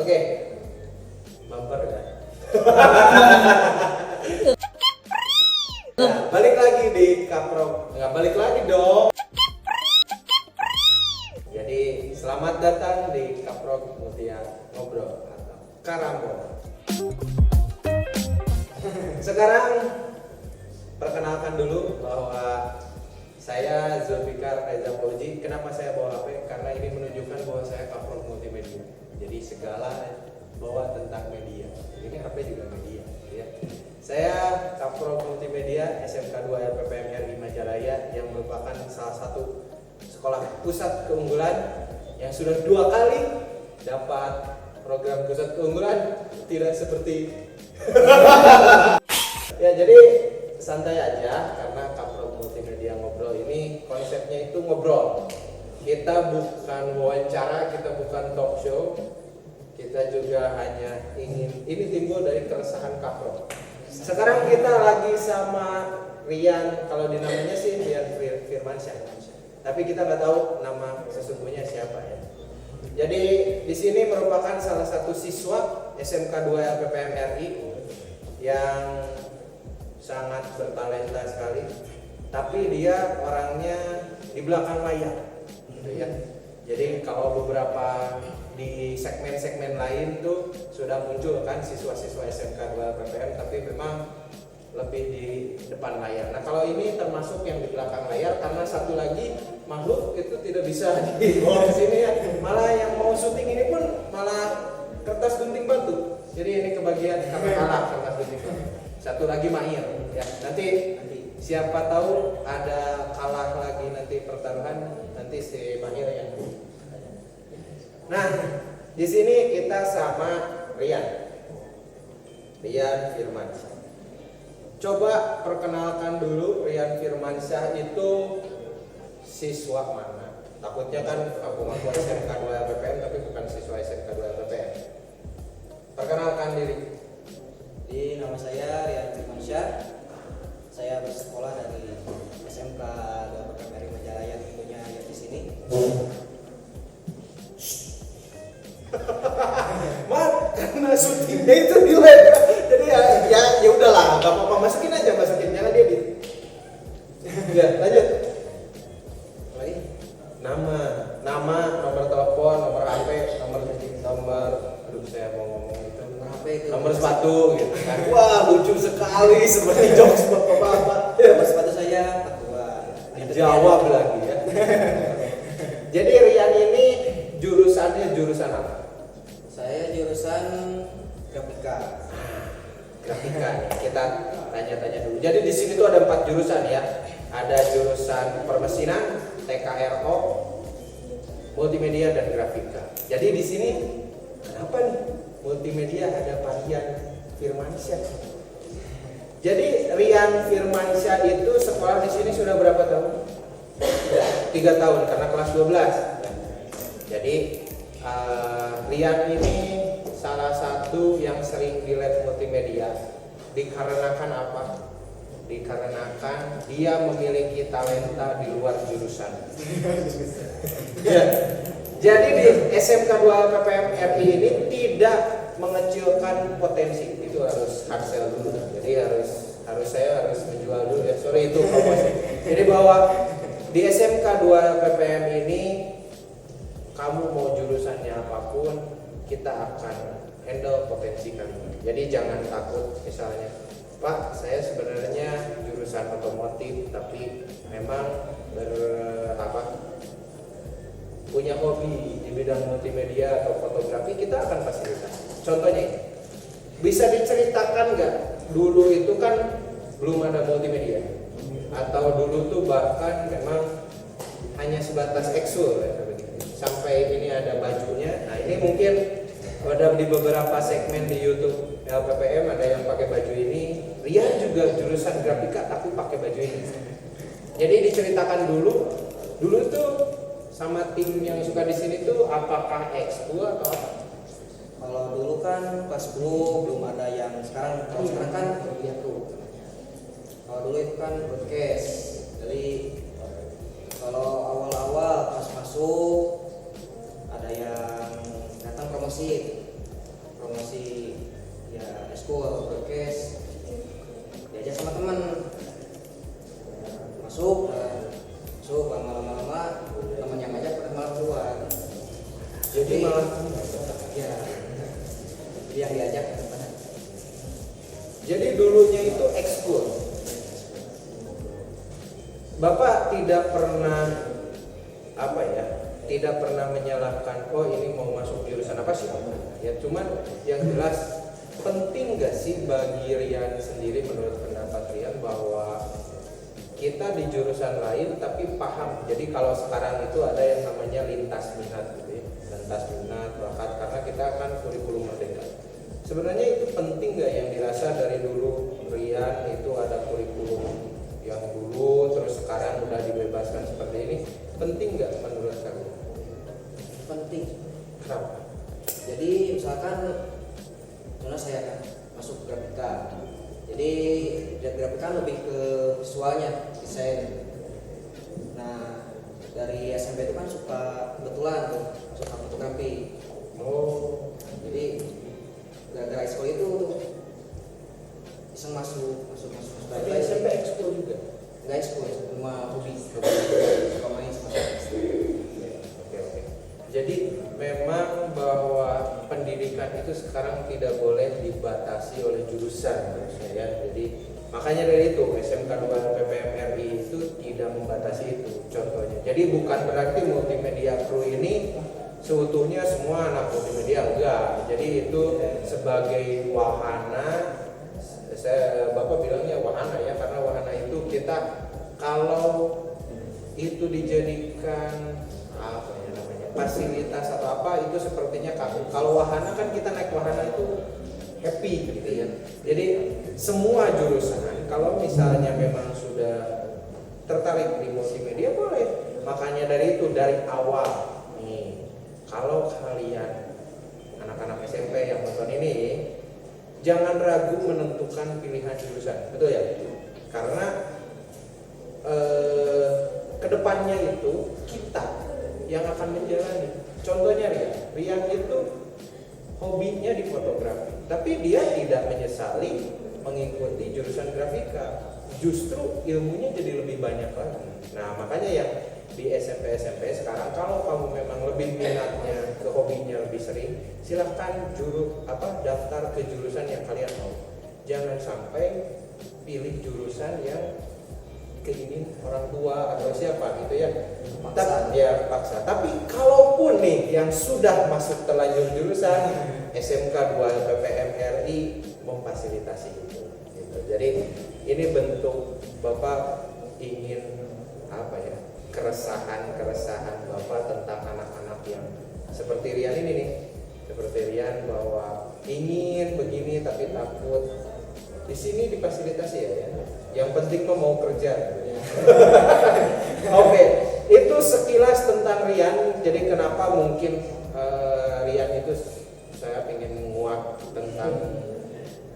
Oke. Bumper kan? Nah, balik lagi di Kaprok. Nggak balik lagi dong. Jadi selamat datang di Kaprok Mutia Ngobrol atau Karambol. Sekarang perkenalkan dulu bahwa saya Zulfikar Reza Fauzi. Kenapa saya bawa HP? Karena ini menunjukkan bahwa saya Kaprok Multimedia. Jadi segala bawa tentang media. Ini HP juga media, ya. Saya Kaprok Multimedia SMK 2 LPPM RI Majalaya yang merupakan salah satu sekolah pusat keunggulan yang sudah 2 kali dapat program pusat keunggulan, tidak seperti ya. Jadi santai aja karena Kaprok Multimedia Ngobrol ini konsepnya itu ngobrol. Kita bukan wawancara, kita bukan talk show. Kita juga hanya ingin, ini timbul dari keresahan Kaprok. Sekarang kita lagi sama Rian, kalau dinamanya sih Rian Firmansyah. Tapi kita nggak tahu nama sesungguhnya siapa ya. Jadi di sini merupakan salah satu siswa SMK 2 LPPM RI yang sangat bertalenta sekali. Tapi dia orangnya di belakang layar, gitu ya. Jadi kalau beberapa di segmen-segmen lain tuh sudah muncul kan siswa-siswa SMK 2 LPPM, tapi memang lebih di depan layar. Nah kalau ini termasuk yang di belakang layar karena satu lagi makhluk itu tidak bisa dibawa ke sini ya. Malah yang mau syuting ini pun malah kertas gunting batu. Jadi ini kebagian karena kalah kertas gunting batu. Satu lagi Mahir ya. Nanti siapa tahu ada kalah lagi nanti pertaruhan, nanti si Mahir yang. Nah, di sini kita sama Rian Firmansyah. Coba perkenalkan dulu Rian Firmansyah itu siswa mana? Takutnya kan aku ngaku SMK 2 LPPM tapi bukan siswa SMK 2 LPPM. Perkenalkan diri. Nama saya Rian Firmansyah. Saya bersekolah dari SMK 2 LPPM RI Majalaya, tentunya yang di sini. Mat, karena syutingnya itu di web. Jadi ya udahlah, gak apa-apa, masukin jangan dia di. Ya, lanjut. Lagi. Nama, nomor telepon, nomor HP, nomor aduh saya mau ngomong itu. Nomor HP itu. Nomor sepatu gitu kan. Wah, lucu sekali seperti jokes bapak-bapak. Nomor sepatu saya Pakuan. Dijawab lagi ya. Jadi Rian ini jurusannya jurusan apa? Saya jurusan grafika. Grafika. Kita tanya-tanya dulu. Jadi di sini tuh ada 4 jurusan ya. Ada jurusan permesinan, TKRO, multimedia dan grafika. Jadi di sini kenapa nih multimedia ada Pak Rian Firmansyah? Jadi Rian Firmansyah itu sekolah di sini sudah berapa tahun? 3 tahun karena kelas 12. Jadi Rian ini salah satu yang sering di lab multimedia dikarenakan apa? Dikarenakan dia memiliki talenta di luar jurusan. Ya. Jadi di SMK 2 LPPM RI ini tidak mengecilkan potensi. Itu harus hard sell dulu. Jadi saya harus menjual dulu ya. Sorry itu promosi. Jadi bahwa di SMK 2 LPPM ini kamu mau jurusannya apapun, kita akan handle potensi kalian. Jadi jangan takut misalnya, Pak, saya sebenarnya jurusan otomotif tapi memang punya hobi di bidang multimedia atau fotografi, kita akan fasilitasi. Contohnya ini, bisa diceritakan nggak? Dulu itu kan belum ada multimedia, atau dulu tuh bahkan memang hanya sebatas eksul ya, sampai ini ada bajunya. Nah ini mungkin ada di beberapa segmen di YouTube LPPM ada yang pakai baju ini. Rian juga jurusan grafika tapi pakai baju ini. Jadi diceritakan dulu tuh sama tim yang suka di sini tuh apakah ekskul atau apa? Kalau dulu kan pas belum ada yang sekarang. Kalau sekarang kan lihat tuh. Kalau dulu itu kan broadcast. Jadi kalau awal-awal pas masuk ada yang datang promosi Jadi malah ya yang diajak ke depan. jadi dulunya itu ekskul. Bapak tidak pernah apa ya? Tidak pernah menyalahkan oh ini mau masuk jurusan apa sih? Ya cuman yang jelas penting gak sih bagi Rian sendiri menurut pendapat Rian bahwa kita di jurusan lain tapi paham. Jadi kalau sekarang itu ada yang namanya lintas minat gitu ya. Lintas minat, bakat, karena kita kan kurikulum merdeka. Sebenarnya itu penting gak yang dirasa dari dulu Rian itu ada kurikulum yang dulu terus sekarang udah dibebaskan seperti ini, penting gak menurut kamu? Penting. Kenapa? Jadi misalkan contohnya saya kan masuk grafika. Jadi grafika lebih ke visualnya, desain. Nah, dari SMP itu kan suka kebetulan tuh, suka fotografi. Oh, Jadi gara-gara ekskul itu iseng masuk. tapi SMP ekskul juga. Enggak ekskul, cuma hobi. Suka main sama Oke. Jadi memang bahwa pendidikan itu sekarang tidak boleh dibatasi oleh jurusan harusnya ya. Jadi makanya dari itu SMK 2 PPMRI itu tidak membatasi itu contohnya. Jadi bukan berarti multimedia crew ini seutuhnya semua anak multimedia, enggak. Jadi itu sebagai wahana, Bapak bilangnya wahana ya, karena wahana itu kita kalau itu dijadikan apa ya namanya fasilitas atau apa itu sepertinya kaku. Kalau wahana kan kita naik wahana itu happy gitu ya. Jadi semua jurusan kalau misalnya memang sudah tertarik di multimedia boleh. Makanya dari itu dari awal nih, kalau kalian anak-anak SMP yang nonton ini jangan ragu menentukan pilihan jurusan, betul ya? Karena kedepannya itu kita yang akan menjalani. Contohnya Rian itu hobinya di fotografi, tapi dia tidak menyesali mengikuti jurusan grafika. Justru ilmunya jadi lebih banyak lagi. Nah makanya ya di SMP sekarang kalau kamu memang lebih minatnya ke hobinya lebih sering, silahkan daftar ke jurusan yang kalian mau. Jangan sampai pilih jurusan yang keingin orang tua atau siapa gitu ya. Paksa. Tapi kalaupun nih yang sudah masuk terlanjur jurusan SMK 2 PPMRI memfasilitasi itu gitu. Jadi ini bentuk Bapak ingin apa ya? keresahan Bapak tentang anak-anak yang seperti Rian ini nih. Seperti Rian bahwa ingin begini tapi takut. Di sini difasilitasi ya. Yang penting mau kerja. Oke, itu sekilas tentang Rian. Jadi kenapa mungkin Rian itu saya ingin menguak tentang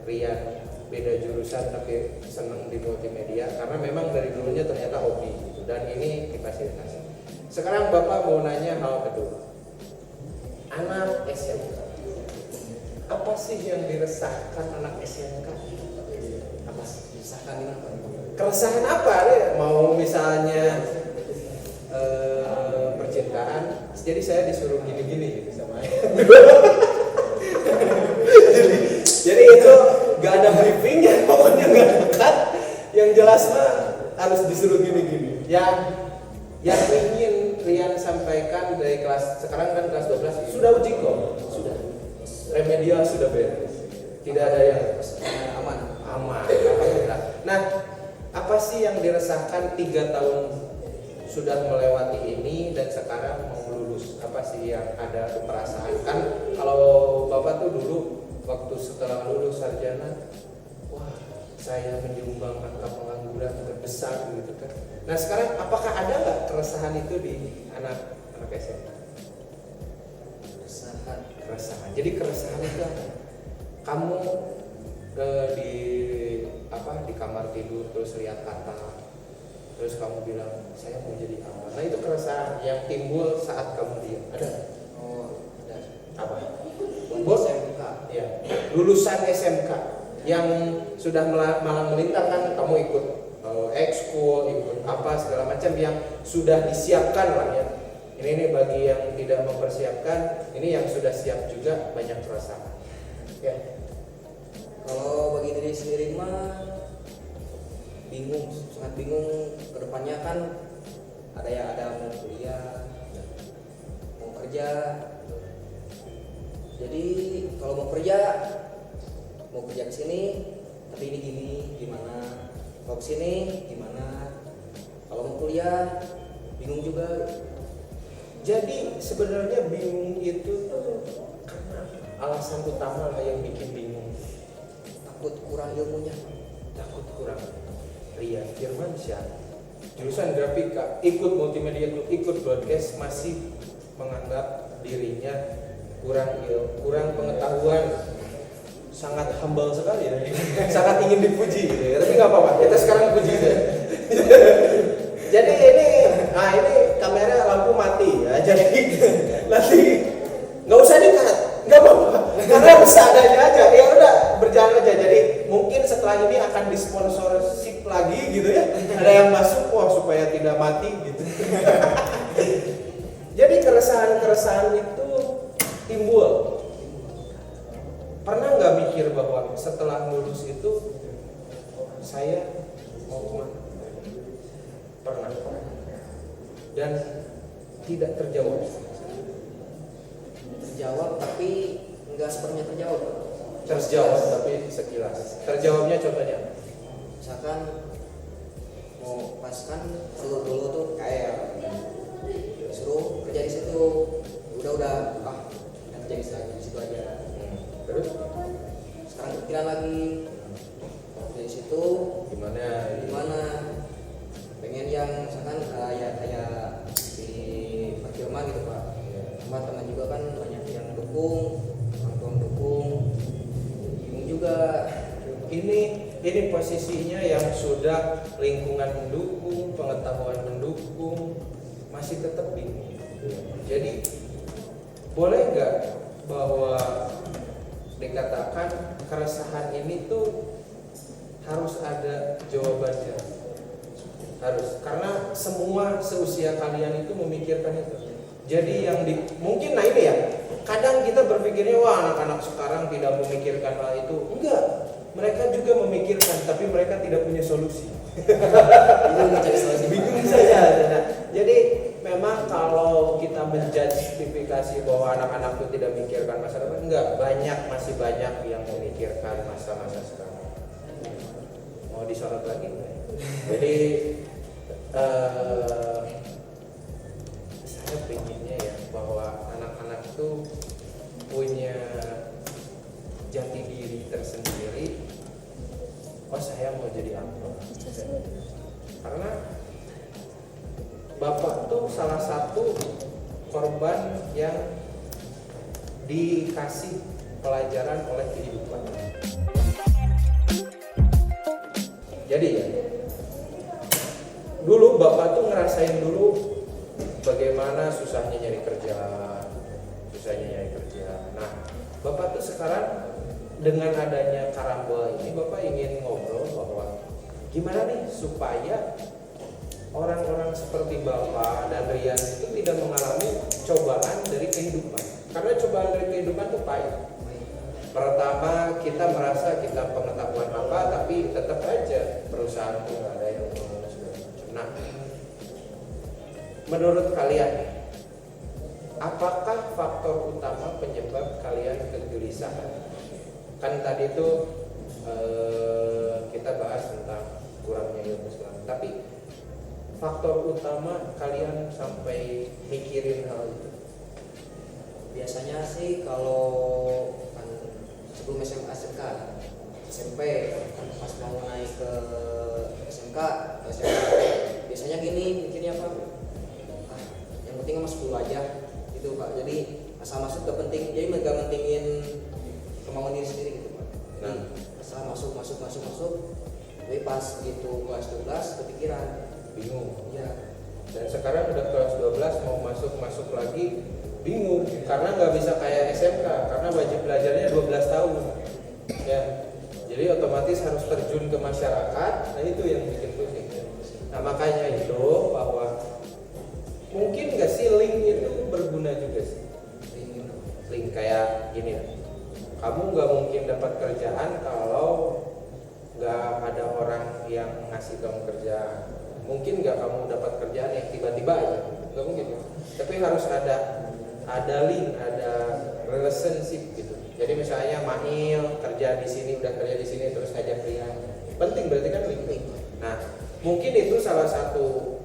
Rian beda jurusan tapi senang di multimedia karena memang dari dulunya ternyata hobi gitu, dan ini difasilitasi. Sekarang Bapak mau nanya hal kedua. Anak SMK. Apa sih yang diresahkan anak SMK? Apa sih? Disahkan apa? Keresahan apa deh? Mau misalnya percintaan, jadi saya disuruh gini-gini gitu sama jadi itu gak ada briefingnya, pokoknya gak dekat. Yang jelas mah harus disuruh gini-gini. Yang ingin Rian sampaikan dari kelas, sekarang kan kelas 12, sudah uji kok? Sudah. Remedial sudah beres. Tidak ada yang aman. Alhamdulillah. Nah, apa sih yang diresahkan 3 tahun sudah melewati ini dan sekarang mau lulus? Apa sih yang ada perasaan? Kan kalau Bapak tuh dulu waktu setelah lulus sarjana, wah saya menyumbang angka pengangguran terbesar gitu kan. Nah sekarang apakah ada nggak keresahan itu di anak SMA? Keresahan. Jadi keresahan itu apa? Kamu di kamar tidur terus lihat kata, terus kamu bilang saya mau jadi apa? Nah itu keresahan yang timbul saat kamu diam. Ada? Oh, ada. Apa? Bos SMK. Ya, lulusan SMK yang sudah malang melintang kan kamu ikut ekskul, ikut apa segala macam yang sudah disiapkan lah ya. Ini nih bagi yang tidak mempersiapkan, ini yang sudah siap juga banyak perasaan. Ya. Kalau bagi diri sendiri mah bingung, sangat bingung kedepannya kan ada mau kuliah, mau kerja. Jadi kalau mau kerja ke sini, tapi ini gini gimana? Kalau ke sini gimana? Kalau mau kuliah bingung juga. Jadi sebenarnya bingung itu tuh karena alasan utama lah yang bikin bingung. Takut kurang ilmunya. Takut kurang. Ria Firmansyah, jurusan grafika, ikut multimedia, ikut broadcast, masih menganggap dirinya kurang pengetahuan, sangat humble sekali ya, sangat ingin dipuji gitu ya. Tapi nggak apa-apa, kita sekarang puji deh. Jadi ini kamera lampu mati ya, jadi nanti nggak usah dikat, nggak apa-apa, karena seadanya aja, ya udah berjalan aja. Jadi mungkin setelah ini akan disponsorship lagi gitu ya, ada yang masuk, wah supaya tidak mati gitu. Jadi keresahan itu timbul. Pernah nggak mikir bahwa setelah lulus itu saya mau kemana? Pernah. Dan tidak terjawab. Terjawab tapi nggak sepenuhnya terjawab. Terjawab tapi sekilas. Terjawabnya contohnya. Misalkan mau pas kan dulu tuh kayak suruh kerja di situ, udah kerja di situ aja. Terus Sekarang kepikiran lagi kerja di situ gimana? Pengen yang misalkan kayak di perfilman gitu Pak. Sama teman juga kan banyak yang dukung, orang tua mendukung. Bingung juga. Ini posisinya yang sudah lingkungan mendukung, pengetahuan mendukung, masih tetap bingung. Jadi boleh nggak bahwa dikatakan keresahan ini tuh harus ada jawabannya, harus, karena semua seusia kalian itu memikirkan itu. Jadi mungkin ini ya, kadang kita berpikirnya wah anak-anak sekarang tidak memikirkan hal itu. Enggak, mereka juga memikirkan, tapi mereka tidak punya solusi. Bingung saja. Nah, jadi memang kalau kita menjustifikasi bahwa anak-anak itu tidak memikirkan masa depan, enggak, masih banyak yang memikirkan masa-masa sekarang. Mau disorot lagi? Jadi saya pengennya ya bahwa anak-anak itu punya jati diri tersendiri. Oh saya mau jadi apa? Karena bapak tuh salah satu korban yang dikasih pelajaran oleh kehidupan. Jadi ya, dulu bapak tuh ngerasain dulu bagaimana susahnya nyari kerja. Nah, bapak tuh sekarang dengan adanya Karambol ini, bapak ingin ngobrol bahwa gimana nih supaya orang-orang seperti bapak dan Rian itu tidak mengalami cobaan dari kehidupan. Karena cobaan dari kehidupan itu pahit. Pertama, kita merasa kita pengetahuan apa, tapi tetap aja perusahaan itu nggak ada yang mau segala macam. Nah, menurut kalian, apakah faktor utama penyebab kalian kegelisahan? Kan tadi itu kita bahas tentang kurangnya ilmu Islam, tapi faktor utama kalian sampai mikirin hal itu? Biasanya sih kalau kan sebelum SMA SMP pas mau naik ke SMK biasanya gini mikirnya apa? Yang penting masuk dulu aja gitu Pak. Jadi asal masuk gak penting, jadi gak mentingin kemauan diri sendiri gitu Pak. Jadi asal masuk. Tapi pas gitu kelas 12 kepikiran Bingung. ya. Dan sekarang udah kelas 12 mau masuk lagi bingung karena nggak bisa kayak SMK karena wajib belajarnya 12 tahun ya, jadi otomatis harus terjun ke masyarakat. Nah itu yang bikin pusing. Nah makanya itu bahwa mungkin nggak sih link penting. Kayak gini ya, kamu nggak mungkin dapat kerjaan kalau nggak ada orang yang ngasih kamu kerjaan. Mungkin nggak kamu dapat kerjaan yang tiba-tiba aja, nggak mungkin. Tapi harus ada link, ada relationship gitu. Jadi misalnya Mahil kerja di sini, udah kerja di sini, terus ngajak Rian, penting berarti kan link. Nah, mungkin itu salah satu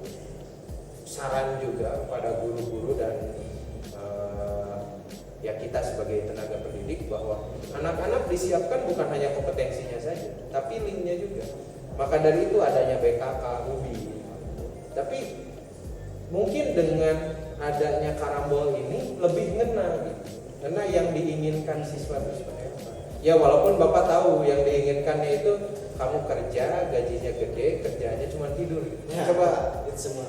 saran juga pada guru-guru dan ya kita sebagai tenaga pendidik, bahwa anak-anak disiapkan bukan hanya kompetensinya saja, tapi linknya juga. Maka dari itu adanya BKK, UBI. Tapi mungkin dengan adanya karambol ini lebih ngena gitu. Karena yang diinginkan siswa itu seperti apa? Ya walaupun Bapak tahu yang diinginkannya itu kamu kerja, gajinya gede, kerjanya cuma tidur gitu. Ya, Coba itu semua.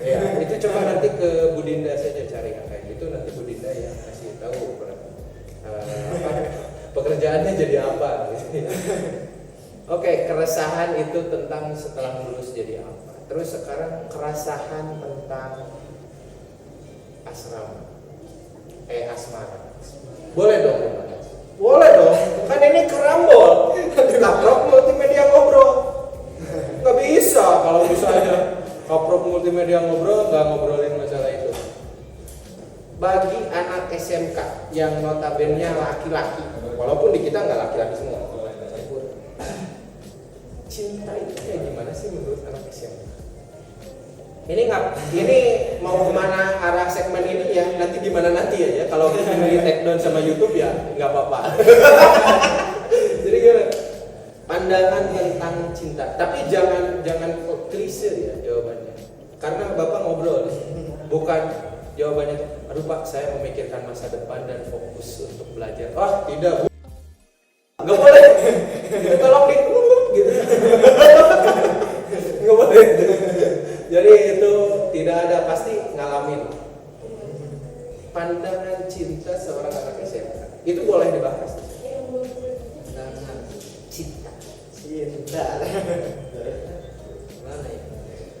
ya, itu coba nanti ke Bu Dinda saja cari yang kayak gitu, nanti Bu Dinda yang kasih tahu apa, pekerjaannya jadi apa gitu. Oke, keresahan itu tentang setelah lulus jadi apa. Terus sekarang keresahan tentang asrama, asmara. Boleh dong, boleh dong. Kan ini kerambol, kaprok multimedia ngobrol. Nggak bisa kalau misalnya kaprok multimedia ngobrol nggak ngobrolin masalah itu. Bagi anak SMK yang notabene laki-laki, walaupun di kita nggak laki-laki semua, cinta itu kayak gimana sih menurut anak SMK? Ini mau kemana arah segmen ini ya? Nanti gimana nanti ya? Kalau kita di take down sama YouTube ya nggak apa-apa. Jadi gimana? Pandangan tentang cinta. Tapi jangan klise ya jawabannya. Karena Bapak ngobrol, bukan jawabannya. Aduh Pak, saya memikirkan masa depan dan fokus untuk belajar. Oh tidak, Bu. Nggak boleh. Tolong gitu. Nggak boleh. Jadi itu tidak ada, pasti ngalamin. Pandangan cinta seorang anak SMK itu boleh dibahas. Pandangan cinta. Gimana ya?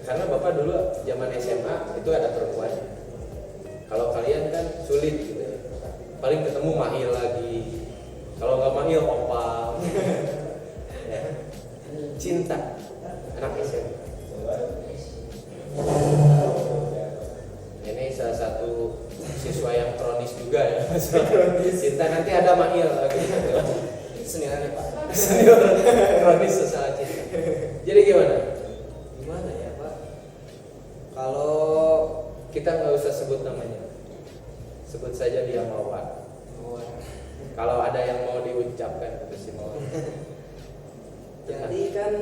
Karena Bapak dulu zaman SMA itu ada perempuannya. Kalau kalian kan sulit gitu ya. Paling ketemu Mahil lagi. Kalau nggak Mahil opal. Ya. Cinta anak SMA. Ini salah satu siswa yang kronis juga ya. Cinta nanti ada Mahil lagi. Senilainya Pak. Kronis sesaat cinta. Jadi gimana? Gimana ya Pak? Kalau Kita nggak usah sebut namanya. Sebut saja dia Mawar. Kalau ada yang mau diucapkan itu si Mawar. jadi kan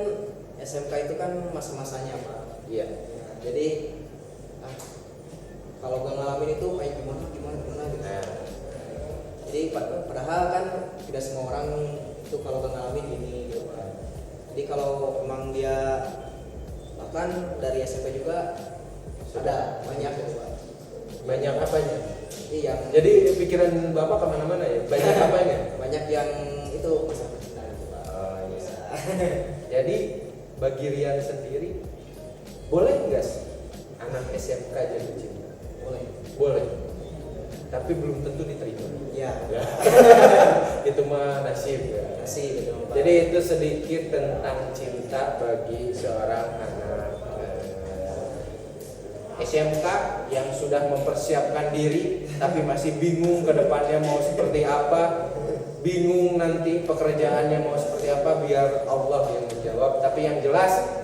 SMK itu kan masa-masanya Pak. Iya. Jadi kalau gue ngalamin itu kayak gimana gitu. Nah, Jadi padahal kan tidak semua orang itu kalau gue ngalamin ini gitu Pak. Jadi kalau emang dia, bahkan dari SMP juga ada banyak gitu Pak. banyak apanya? Iya. Jadi pikiran Bapak kemana-mana ya? Banyak apanya? Banyak yang itu masa percintaan gitu Pak. Oh, iya. Jadi bagi Rian sendiri, boleh nggak sih anak SMK jatuh cinta? Boleh. Boleh. Tapi belum tentu diterima. Iya. Ya. Itu mah nasib ya. Kasih gitu Pak. Jadi itu sedikit tentang cinta bagi seorang anak SMK yang sudah mempersiapkan diri tapi masih bingung ke depannya mau seperti apa, bingung nanti pekerjaannya mau seperti apa, biar Allah yang menjawab. Tapi yang jelas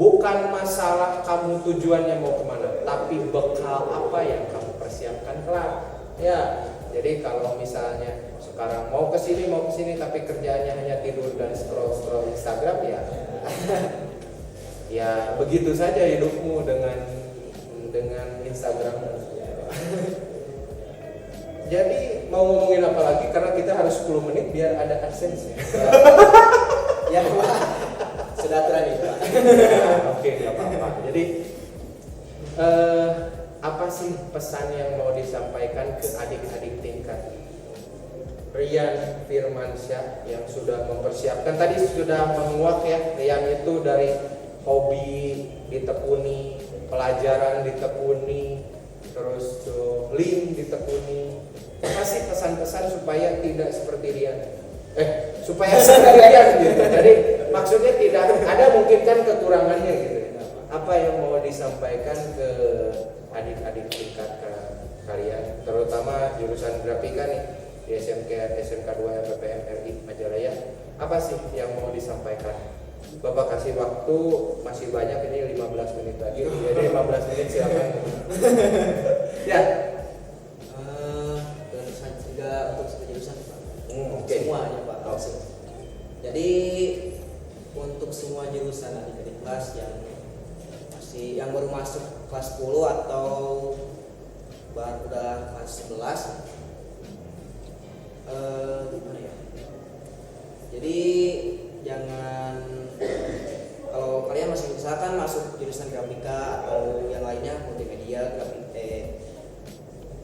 bukan masalah kamu tujuannya mau kemana, tapi bekal apa yang kamu persiapkan kelak. Ya, jadi kalau misalnya sekarang mau kesini tapi kerjaannya hanya tidur dan scroll Instagram ya, ya begitu saja hidupmu dengan Instagram. Jadi mau ngomongin apa lagi, karena kita harus 10 menit biar ada AdSense Ya Pak. Sudah aturan itu Pak. Oke, nggak apa-apa. Jadi apa sih pesan yang mau disampaikan ke adik-adik tingkat Rian Firmansyah yang sudah mempersiapkan, tadi sudah menguak ya, Rian itu dari hobi ditekuni, pelajaran ditekuni, terus tuh link ditekuni, kasih pesan-pesan supaya tidak seperti Rian. Supaya seperti Rian gitu. Jadi maksudnya tidak ada mungkin kan kekurangannya gitu. Apa yang mau disampaikan ke adik-adik tingkat kalian, terutama jurusan grafika nih di SMK 2 FPM RI Majalaya, apa sih yang mau disampaikan? Bapak kasih waktu masih banyak, ini 15 menit lagi, jadi 15 menit silakan. Ya. Juga untuk jurusan Pak. Okay. Semuanya Pak. Jadi untuk semua jurusan adik-adik kelas yang baru masuk kelas 10 atau baru udah kelas 11, gimana ya? Jadi jangan, kalau kalian masih misalkan masuk jurusan grafika atau yang lainnya, multimedia,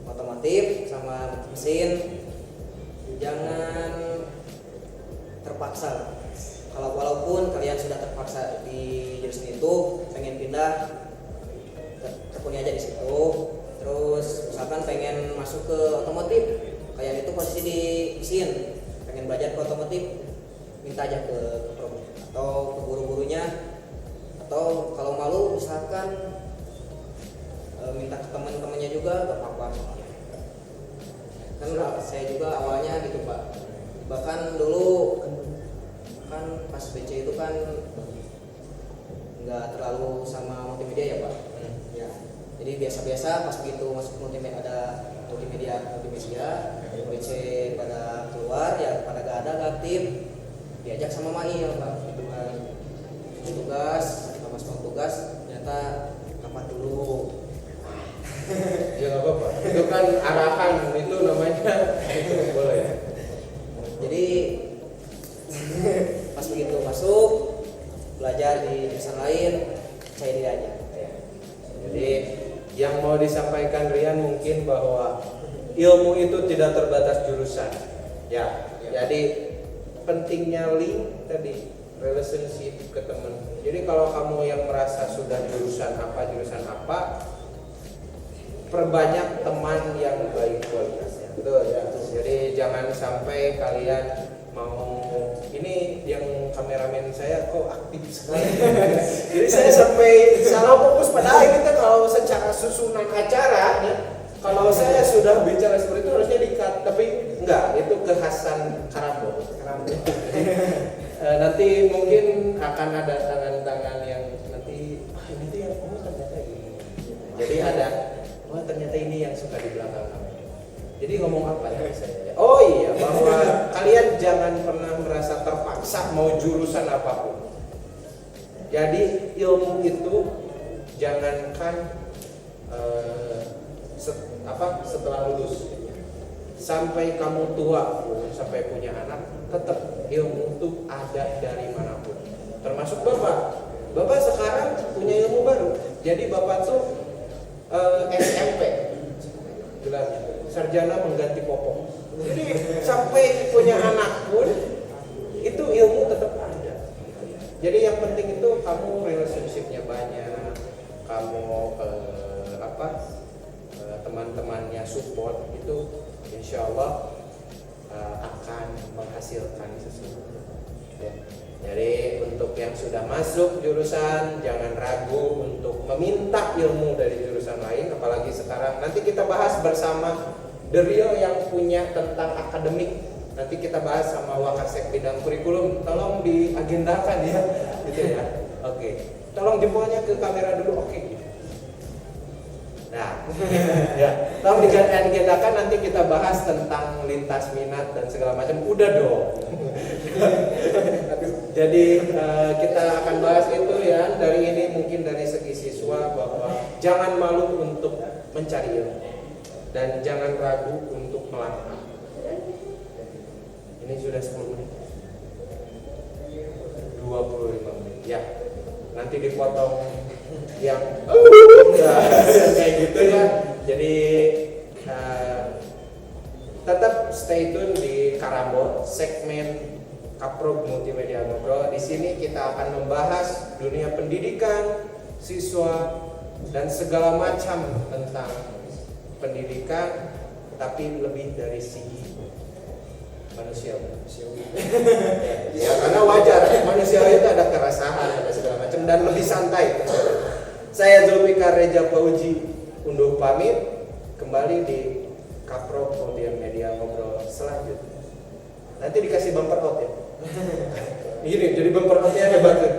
otomotif sama mesin, jangan terpaksa. Kalau walaupun kalian sudah terpaksa di jurusan itu, pengen pindah, tekuni aja di situ. Terus misalkan pengen masuk ke otomotif, kalian itu posisi di mesin, pengen belajar ke otomotif, minta aja ke prof atau ke guru-gurunya, atau kalau malu misalkan minta ke teman-temannya juga gak apa-apa. Kan saya juga awalnya gitu Pak, bahkan dulu kan pas BC itu kan nggak terlalu sama multimedia ya Pak. Ya, jadi biasa-biasa pas begitu masuk multimedia, ada multimedia BC pada keluar ya, pada gak ada, gak aktif, diajak sama Mai ya Pak, tugas sama semua tugas, ternyata kapan dulu. Ya nggak apa-apa, itu kan arahan, itu namanya boleh. Jadi pas begitu masuk belajar di jurusan lain, saya diri aja. Jadi yang mau disampaikan Rian mungkin bahwa ilmu itu tidak terbatas jurusan. Ya. Jadi pentingnya link tadi, relationship ke teman. Jadi kalau kamu yang merasa sudah jurusan apa, perbanyak teman yang baik kualitasnya. Betul ya. Jadi jangan sampai kalian mau, ini yang kameramen saya kok aktif sekali. Jadi saya sampai salah fokus, padahal ini kan kalau secara susunan acara nih, kalau saya sudah bicara seperti itu harusnya di-cut, tapi enggak, itu kekhasan Karambol. Nanti mungkin akan ada tangan-tangan yang nanti ini tuh yang ternyata ini. Jadi ada ternyata ini yang suka di belakang kami. Jadi ngomong apa ya saya? Oh iya, bahwa kalian jangan pernah merasa terpaksa mau jurusan apapun. Jadi ilmu itu jangankan setelah lulus, sampai kamu tua pun, sampai punya anak, tetap ilmu itu ada dari manapun. Termasuk Bapak sekarang punya ilmu baru. Jadi Bapak tuh SMP gelarnya, sarjana mengganti popok. Jadi sampai punya anak pun itu ilmu tetap ada. Jadi yang penting itu kamu relationship-nya banyak, kamu teman-temannya support, itu insya Allah akan menghasilkan sesuatu. Ya. Jadi untuk yang sudah masuk jurusan, jangan ragu untuk meminta ilmu dari jurusan lain, apalagi sekarang. Nanti kita bahas bersama The Real yang punya tentang akademik. Nanti kita bahas sama Wakasek bidang kurikulum. Tolong diagendakan ya, gitu ya. Oke. Tolong jempolnya ke kamera dulu. Oke. Nah, ya. Tolong diagendakan, nanti kita bahas tentang lintas minat dan segala macam. Udah dong. Jadi kita akan bahas itu ya. Dari ini mungkin dari segi siswa, bahwa jangan malu untuk mencari ilmu dan jangan ragu untuk melangkah. Ini sudah 10 menit, 25 menit ya. Nanti dipotong yang kayak gitu ya. Jadi tetap stay tune di Karambol segmen Kaprod Multimedia Ngobrol. Di sini kita akan membahas dunia pendidikan, siswa, dan segala macam tentang pendidikan, tapi lebih dari segi manusia. Ya karena wajar, manusia itu ada keresahan, ada segala macam dan lebih santai. Saya Zulfikar Reja Pauji undur pamit, kembali di Kapro Podium Media Ngobrol selanjutnya. Nanti dikasih bumper out ya. Ini jadi bumper outnya hebat tuh.